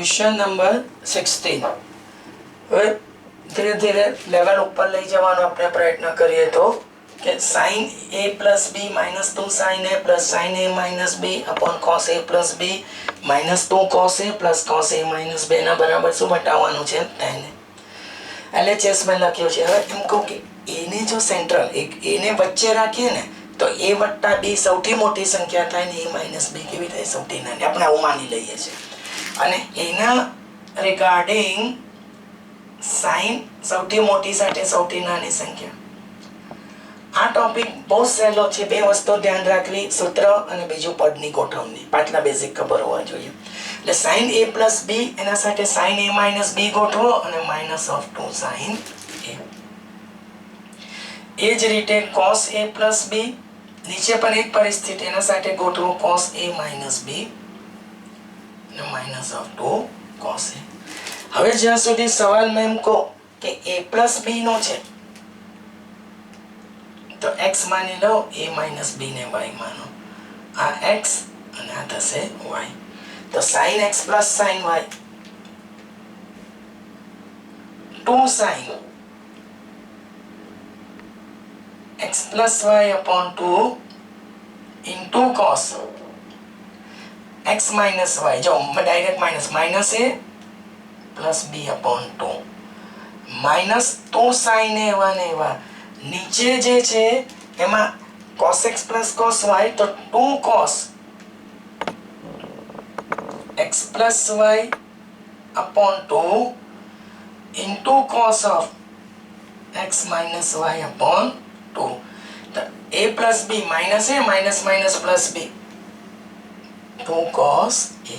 Question number 16 હવે ધીરે ધીરે લેવલ ઉપર લઈ જવાનો આપણે પ્રયત્ન કરીએ તો કે sin a plus b minus 2 sin a plus sin a minus b upon cos a plus b minus 2 cos a plus cos a minus b ના બરાબર શું બતાવવાનું છે તેને LHS માં લખ્યું છે. હવે એમ કહું કે a ને જો સેન્ટ્રલ એક a ને વચ્ચે રાખીએ ને તો a વત્તા b સૌથી મોટી સંખ્યા થાય ને a minus b કેવી થાય સૌથી નાની આપણે આવું માની લઈએ છીએ અને એના રિગાર્ડિંગ sin સૌથી મોટી સાથે સૌથી નાની સંખ્યા. આ ટોપિક બહુ સહેલો છે. બે વસ્તુ ધ્યાન રાખવી, સૂત્ર અને બીજું પદની ગોઠવણી. પાછલા બેઝિક ખબર હોવા જોઈએ. એટલે sin a plus b એના સાથે sin a minus b ગોઠવો અને minus of 2 sin a. એ જ રીતે cos a plus b નીચે પણ એક પરિસ્થિતિ એના સાથે ગોઠવો cos a minus b અને minus of 2 cos a. હવે જ્યાં સુધી સવાલ મેં એમ કહો કે a plus b નો છે તો x માની લો a minus b ને y માનો. આ x અને આ થશે y. તો sin x plus sin y 2 sin x plus y upon 2 into cos x minus y. જો direct minus a plus b upon 2 minus 2 sin a 1 a નીચે જે છે એમાં cos x plus cos y તો 2 cos x plus y upon 2 into cos of x minus y upon 2. તો a plus b minus a minus minus plus b 2 cos a.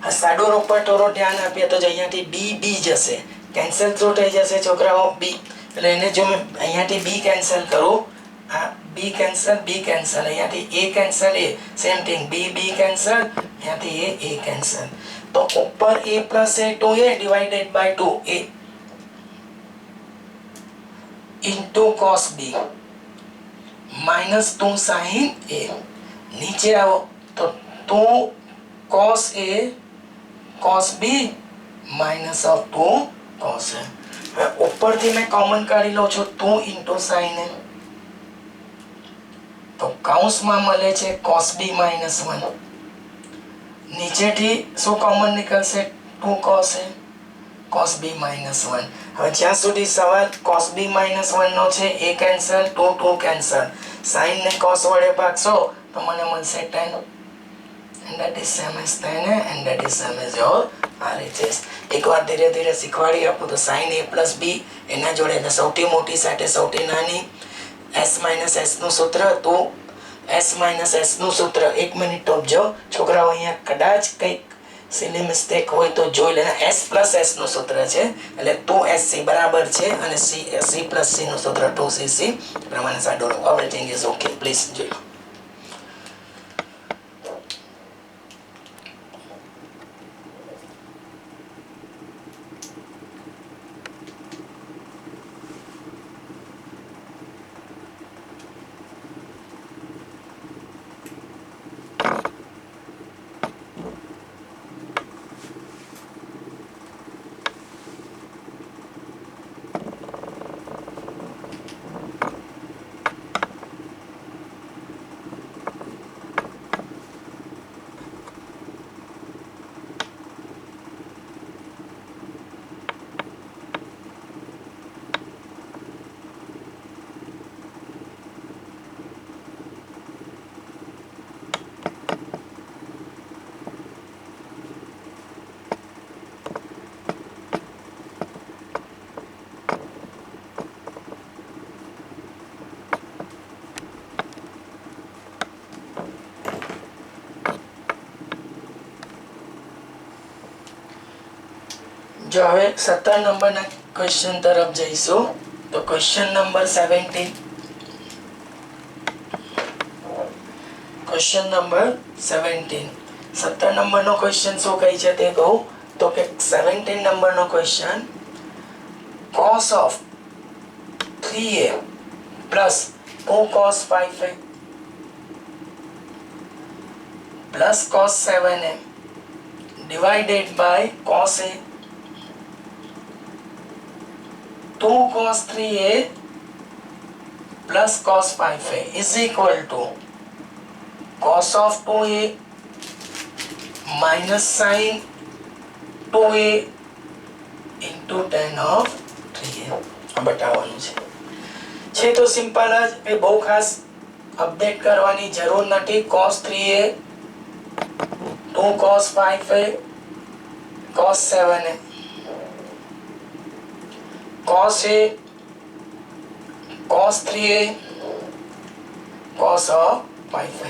આ સાદો રૂપ પર થોડો ધ્યાન આપીએ તો અહીંયાથી b b જશે, કેન્સલ શું થઈ જશે છોકરાઓ b. એટલે એને જો મેં અહીંયાથી b કેન્સલ કરું, આ b કેન્સલ અહીંયાથી a cancel a same thing b b cancel અહીંયાથી a કેન્સલ. તો ઉપર a plus a 2a divided by 2a into cos b minus 2 sin a. નીચે આવો તો 2 cos a cos b minus of 2 cos a. હવે ઉપરથી મેં common કાઢી લઉં છું 2 into sin a તો કૌંસમાં મળે છે cos b minus 1. નીચેથી શું કોમન નીકળશે 2 cos a cos b minus 1. હવે જ્યાં સુધી સવાલ cos b minus 1 નો છે a કેન્સલ 2 કેન્સલ, sin ને cos વડે ભાગશો તો મને મળશે 10 and that is same as 10 and that is same as your RHS. એક વાર ધીરે ધીરે શીખવાડી આપું તો sin a plus b એના જોડે એટલે સૌથી મોટી સાથે સૌથી નાની s minus s નું સૂત્ર તો s minus s નું સૂત્ર. એક મિનિટ આપજો છોકરાઓ, અહીંયા કદાચ કંઈક સિલી મિસ્ટેક હોય તો જોઈ લેના. s plus s નું સૂત્ર છે એટલે 2sc બરાબર છે અને c plus c નું સૂત્ર 2cc પ્રમાણે સાદો એવરીથિંગ ઇઝ ઓકે. પ્લીઝ જોઈ લો. જો હવે 17 નંબરના ક્વેશ્ચન તરફ જઈશું. તો ક્વેશ્ચન નંબર 17. Question number 17. 17 નંબરનો ક્વેશ્ચન શું કહે છે તે કહું તો કે 17 નંબરનો question cos of 3a plus 2 cos 5a plus cos 7a divided by cos A, 2 cos 3A plus cos 5A is equal to cos of 2A minus sin 2A into tan of 3A. આ બતાવવાનું છે તો simple જ, એ બહુ ખાસ update કરવાની જરૂર નથી. cos 3A 2 cos 5A cos 7A cos A cos 3A cos of 5A.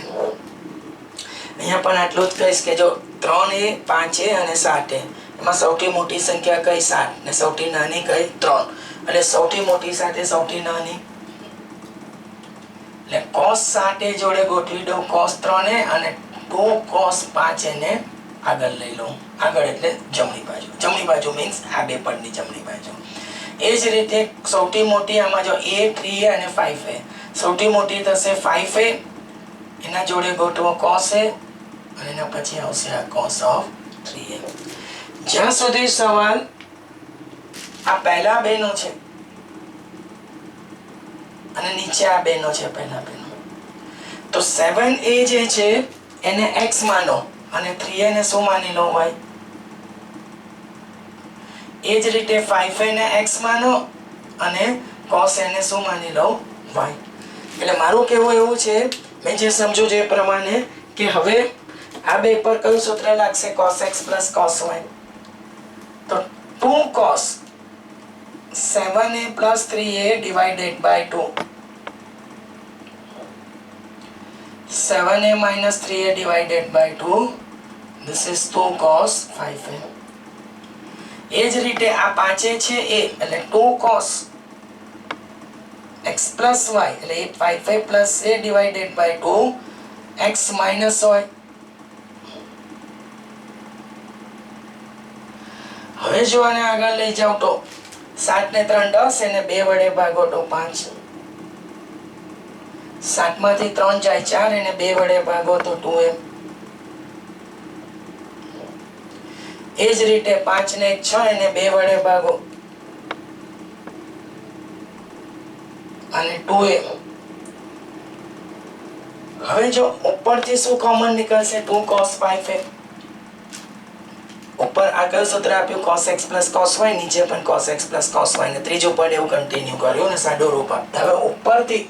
અહીંયા પણ આટલું જ કહીશ કે જો 3A 5A અને 7A એમાં સૌથી મોટી સંખ્યા કઈ 7 ને સૌથી નાની કઈ 3, એટલે સૌથી મોટી સાથે સૌથી નાની, એટલે cos 7A જોડે ગોઠવી દઉં cos 3A અને 2 cos 5A ને આગળ લઈ લઉં. આગળ એટલે જમણી બાજુ મીન્સ આ બે પદની જમણી બાજુ. એ જ રીતે સૌથી મોટી આમાં જો A 3A અને 5A, સૌથી મોટી થશે 5A, એના જોડે ગોઠવો cos A અને એના પછી આવશે આ cos of 3A. જ્યાં સુધી સવાલ આ પહેલા બેનો છે અને નીચે આ બેનો છે પહેલા બેનો, તો 7A જે છે એને x માનો અને 3A ને શું માની લો y. એ જ રીતે 5A ને x માનો અને cos A ને શું માની લો y. એટલે મારું કહેવું એવું છે, મેં જે સમજુ જે પ્રમાણે કે હવે આ બે પર કયું સૂત્ર લાગશે cos x plus cos y. તો 2 cos 7A plus 3A divided by 2, 7A minus 3A divided by 2, this is 2 cos 5A. એ જ રીતે આ 5A છે A, એટલે 2 cos x plus y, એટલે 5A plus A divided by 2 x minus y. હવે જો આને આગળ લઈ જાવ તો 7 ને 3 10, એને 2 વડે ભાગો તો 5, 7 માંથી 3 જાય 4, એને 2 વડે ભાગો તો 2m. એ જ રીતે 5 ને 6, એને 2 વડે ભાગો અને 2m. હવે જો ઉપરથી શું કોમન નીકળશે 2 cos 5A. ઉપર આગળ સૂત્ર આપ્યું cos x plus cos y, નીચે પણ cos x plus cos y ને ત્રીજું પદ એવું કન્ટિન્યુ કર્યું ને સાદો રૂપ આપ્યું. હવે ઉપરથી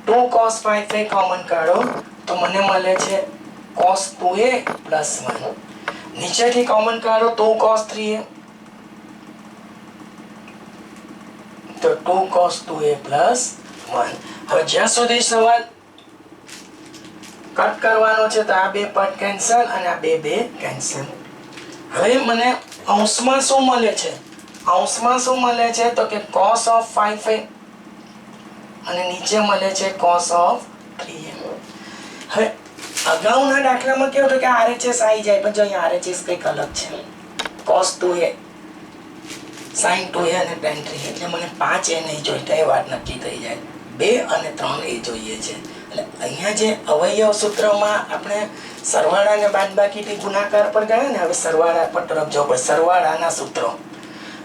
2 cos 5A કોમન કાઢો તો મને મળે છે cos 2A plus 1. નીચેથી કોમન કાઢો 2 cos 3A તો 2 cos 2A plus 1. હવે જ્યાં સુધી સવાલ કટ કરવાનો છે તો આ બે પદ કેન્સલ અને આ બે કેન્સલ. હવે મને અંશમાં શું મળે છે, અંશમાં શું મળે છે તો કે cos of 5A અને નીચે મળે છે cos of 3A. હવે અગાઉના દાખલામાં કેવું હતું કે RHS આવી જાય, પણ જો અહીંયા RHS કંઈક અલગ છે, cos 2A sin 2A અને tan 3A, એટલે મને 5A નહીં જોઈતા એ વાત નક્કી થઈ જાય, 2 અને 3A જોઈએ છે. એટલે અહીંયા જે અવયવ સૂત્રમાં આપણે સરવાળા અને બાદબાકીથી ગુણાકાર પર ગયા ને, હવે સરવાળા પર તરફ જવું પડે. સરવાળાના સૂત્રો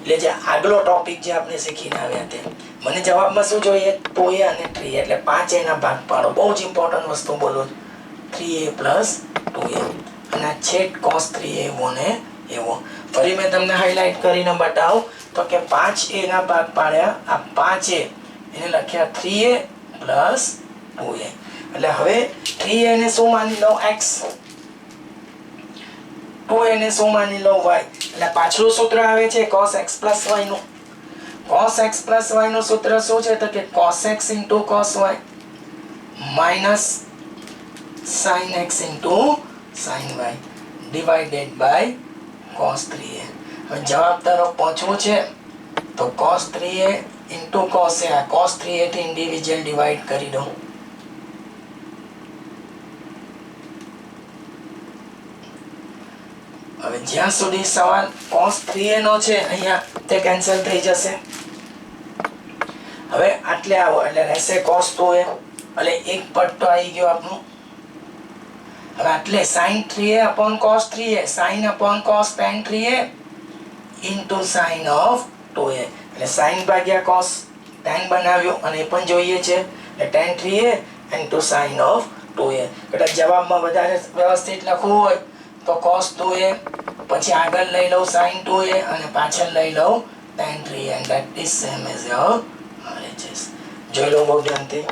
એટલે જે આગલો ટોપિક જે આપણે શીખીને આવ્યા તે મને જવાબમાં શું જોઈએ 2A અને 3A, એટલે 5A ના ભાગ પાડો. બહુ જ ઇમ્પોર્ટન્ટ વસ્તુ બોલું, 3A plus 2A અને આ છેદ cos 3A એવો ને એવો. ફરી મેં તમને હાઇલાઇટ કરીને બતાવું તો કે 5A ના ભાગ પાડ્યા, આ 5A એને લખ્યા 3A plus 2A. એટલે હવે 3A ને શું માની લો x, 2A ને શું માની લો y. એટલે પાછલું સૂત્ર આવે છે cos x plus y નું. cos x plus y નું સૂત્ર શું છે તો કે cos x into cos y minus sin x into sin y divided by cos 3A. હવે જવાબ તરફ પહોંચવું છે તો cos 3A into cos A, cos 3A થી ઇન્ડિવિજ્યુઅલ ડિવાઇડ કરી દો. હવે જ્યાં સુધી સવાલ cos 3A નો છે અહીંયા તે કેન્સલ થઈ જશે. હવે આટલે આવો એટલે રહેશે cos 2A, એટલે એક પદ તો આવી ગયો આપણું. હવે એટલે sin 3a upon cos 3a sin upon cos tan 3a into sin of 2a એટલે sin ભાગ્યા cos tan બનાવ્યો અને એ પણ જોઈએ છે એટલે tan 3a into sin of 2a કદાચ જવાબમાં વધારે વ્યવસ્થિત લખવું હોય તો cos 2a પછી આગળ લઈ લઉં sin 2a અને પાછળ લઈ લઉં tan 3a and that is same as your RHS. જોઈ લો બહુ ધ્યાનથી.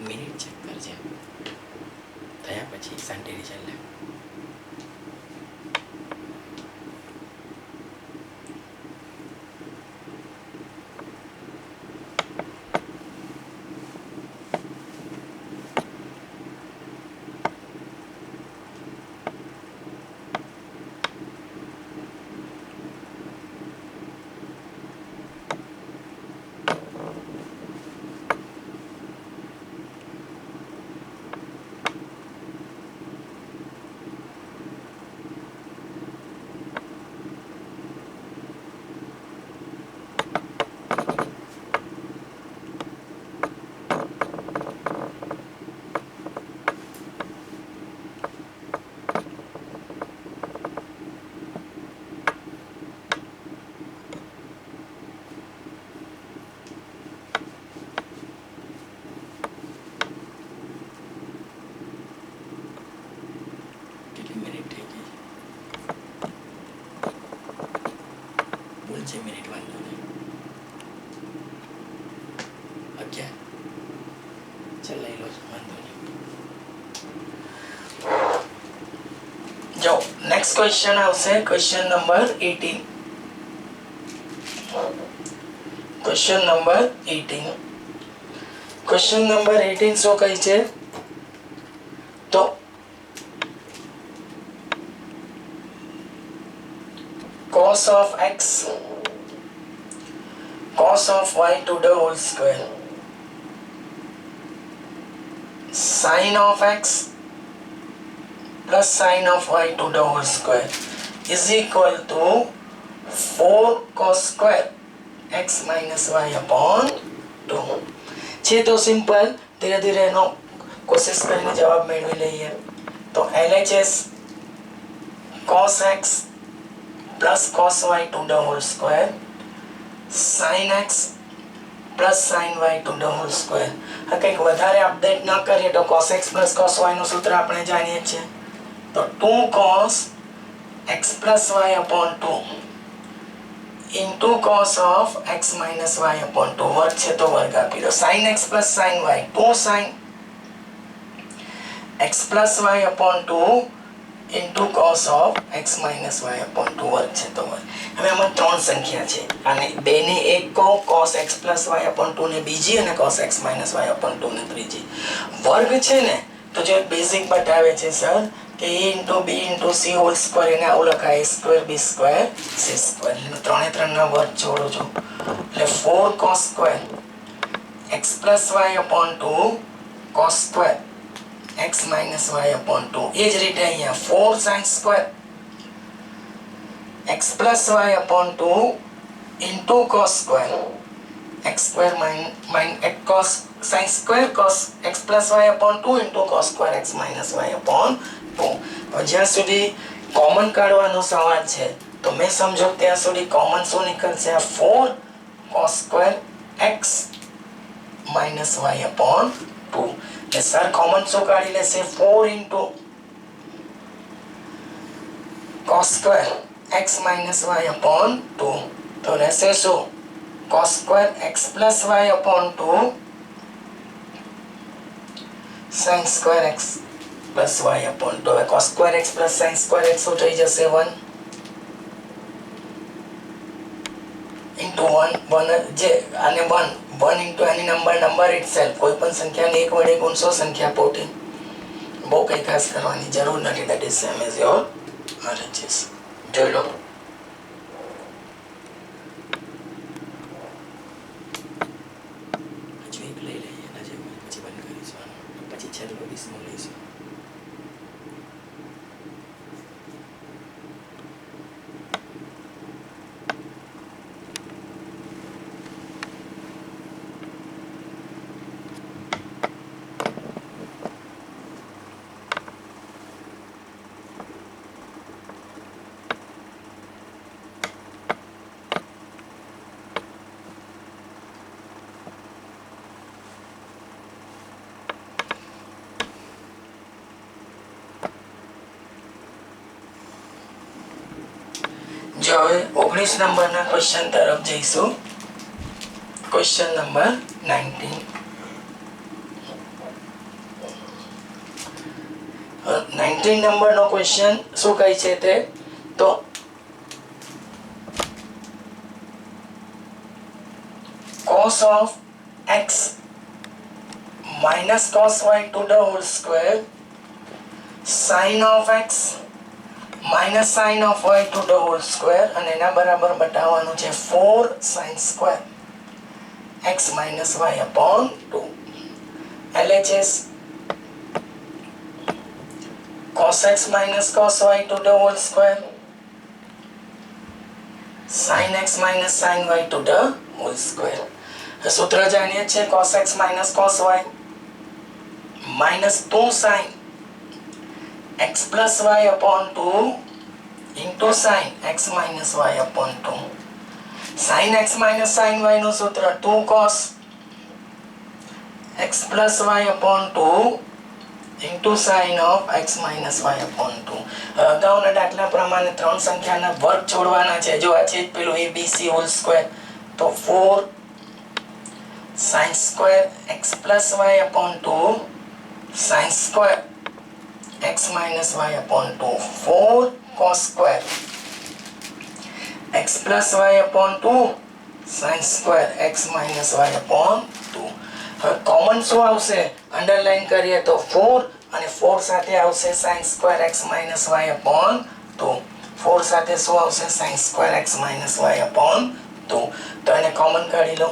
મિનિટ ચેક કરજે થયા પછી શાંતિ ચાલે. જો નેક્સ્ટ ક્વેશ્ચન આવશે question number 18. Question number 18 question number 18 શું કહે છે તો cos of x cos of y to the whole square sin of x plus sin of y to the whole square is equal to 4 cos square x minus y upon 2 છે તો simple ધીરે ધીરે એનો કોશિશ કરીને જવાબ મેળવી લઈએ તો LHS cos x plus cos y to the whole square sin x plus sin y to the whole square આ કંઈક વધારે અપડેટ ન કરીએ તો cos x plus cos y નું સૂત્ર આપણે જાણીએ છીએ તો 2 cos x plus y upon 2 into cos of x minus y upon 2 વર્ગ છે તો વર્ગ આપી દો sin x plus sin y 2 sin x plus y upon 2 into cos of x minus y upon 2 વર્ગ છે તો વર્ગ. હવે આમાં ત્રણ સંખ્યા છે અને બેને એક કહો cos x plus y upon 2 ને બીજી અને cos x minus y upon 2 ને ત્રીજી. વર્ગ છે ને તો જે બેઝિક બતાવે છે સર કે a into b into c whole square એને આવું લખાય a square b square c square એટલે ત્રણે ત્રણના વર્ગ જોડો છો એટલે 4 cos square x plus y upon 2 cos square x minus y upon 2 એ જ રીતે અહીંયા 4 sin square x plus y upon 2 into cos square x square cos sin square cos x plus y upon 2 into cos square x minus y upon 2 જ્યાં સુધી common કાઢવાનો સવાલ છે તો મેં સમજો ત્યાં સુધી કોમન શું નીકળશે 4 cos square x minus y upon 2 એટલે સર કોમન શું કાઢી લેશે 4 into cos square x minus y upon 2 તો રહેશે શું cos square x plus y upon 2 sin square x plus y upon 2 હવે cos square x plus sin square x શું થઈ જશે 1 into 1 જે આને 1 into any number itself કોઈ પણ સંખ્યાને એક વડે ગુણશો સંખ્યા પોતે બહુ કંઈ ખાસ કરવાની જરૂર નથી that is same as your RHS જોઈ લો હજુ એક લઈ લઈએ એના જેવું પછી બંધ કરીશું પછી છેલ્લો 20 લઈશું જો હવે 19 નંબરના ક્વેશ્ચન તરફ જઈશું. Question number 19. 19 નંબરનો ક્વેશ્ચન શું કહે છે તે તો cos of x minus cos y to the whole square sin of x minus sin of y to the whole square અને એના બરાબર બતાવવાનું છે 4 sin square x minus y upon 2. LHS cos x minus cos y to the whole square sin x minus sin y to the whole square. सूत्र जानिए छे cos x minus cos y minus 2 sin x plus y upon 2 into sin x minus y upon 2. sin x minus sin y નું સૂત્ર 2 cos x plus y upon 2 into sin of x minus y upon 2. અગાઉના દાખલા પ્રમાણે ત્રણ સંખ્યાના વર્ગ છોડવાના છે. જો આ છે પેલું abc હોલ સ્ક્વેર તો 4 sin square x plus y upon 2 sin square x minus y upon 2 4 cos square x plus y upon 2 sin square x minus y upon 2. હવે કોમન શું આવશે અંડરલાઈન કરીએ તો 4 અને 4 સાથે આવશે sin square x minus y upon 2. 4 સાથે શું આવશે sin square x minus y upon 2. તો એને કોમન કાઢી લો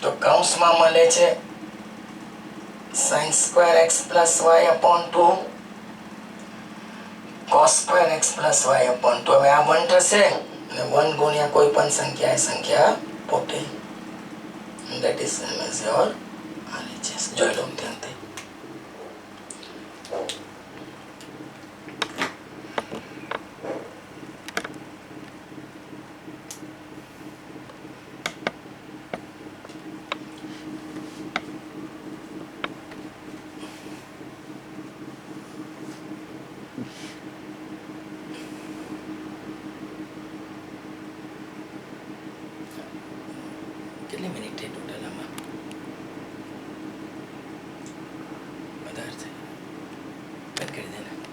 તો કૌંસમાં મળે છે sin square x plus y upon 2 cos square x plus y upon 2. હવે આ 1 થશે અને 1 ગુણ્યા કોઈ પણ સંખ્યા એ સંખ્યા પોતે. that is same as your RHS. જોઈ લો ધ્યાનથી. કેટલી મિનિટ થઈ ટોટલ આમાં? વધારે થઈ. બંધ કરી દેના.